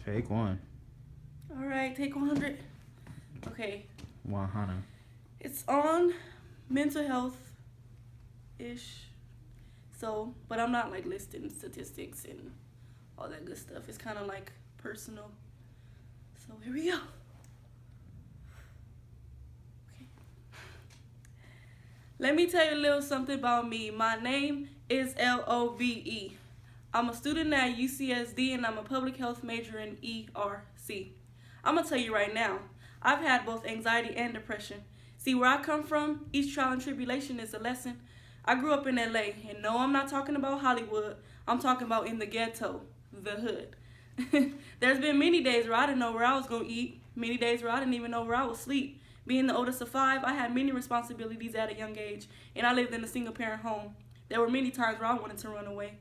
Take one. All right, take 100. Okay. 100. It's on mental health ish. So, but I'm not like listing statistics and all that good stuff. It's kind of like personal. So, here we go. Okay. Let me tell you a little something about me. My name is Love. I'm a student at UCSD and I'm a public health major in ERC. I'm gonna tell you right now, I've had both anxiety and depression. See, where I come from, each trial and tribulation is a lesson. I grew up in LA, and no, I'm not talking about Hollywood. I'm talking about in the ghetto, the hood. There's been many days where I didn't know where I was gonna eat, many days where I didn't even know where I would sleep. Being the oldest of 5, I had many responsibilities at a young age, and I lived in a single parent home. There were many times where I wanted to run away.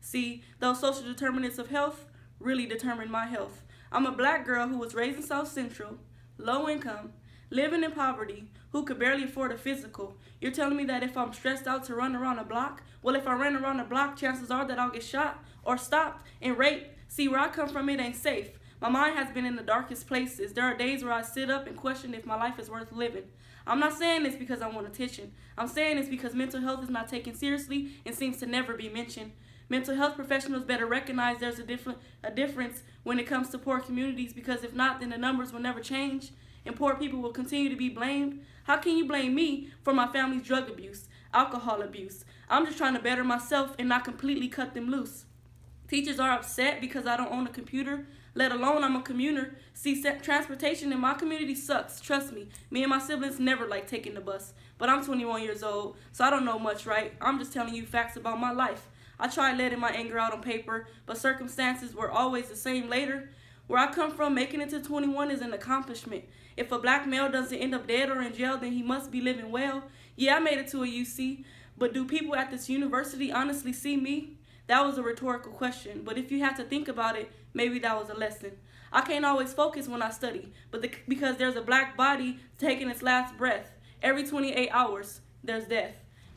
See, those social determinants of health really determined my health. I'm a black girl who was raised in South Central, low income, living in poverty, who could barely afford a physical. You're telling me that if I'm stressed out to run around a block, well, if I ran around a block, chances are that I'll get shot or stopped and raped. See, where I come from, it ain't safe. My mind has been in the darkest places. There are days where I sit up and question if my life is worth living. I'm not saying this because I want attention. I'm saying this because mental health is not taken seriously and seems to never be mentioned. Mental health professionals better recognize there's a difference when it comes to poor communities, because if not, then the numbers will never change and poor people will continue to be blamed. How can you blame me for my family's drug abuse, alcohol abuse? I'm just trying to better myself and not completely cut them loose. Teachers are upset because I don't own a computer, let alone I'm a commuter. See, transportation in my community sucks, trust me. Me and my siblings never like taking the bus, but I'm 21 years old, so I don't know much, right? I'm just telling you facts about my life. I tried letting my anger out on paper, but circumstances were always the same later. Where I come from, making it to 21 is an accomplishment. If a black male doesn't end up dead or in jail, then he must be living well. Yeah, I made it to a UC, but do people at this university honestly see me? That was a rhetorical question, but if you had to think about it, maybe that was a lesson. I can't always focus when I study, but because there's a black body taking its last breath. Every 28 hours, there's death.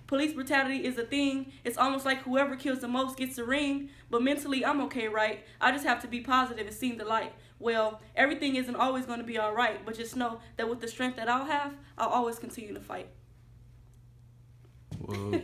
Police brutality is a thing. It's almost like whoever kills the most gets the ring. But mentally, I'm okay, right? I just have to be positive and see the light. Well, everything isn't always going to be all right, but just know that with the strength that I'll have, I'll always continue to fight. Whoa.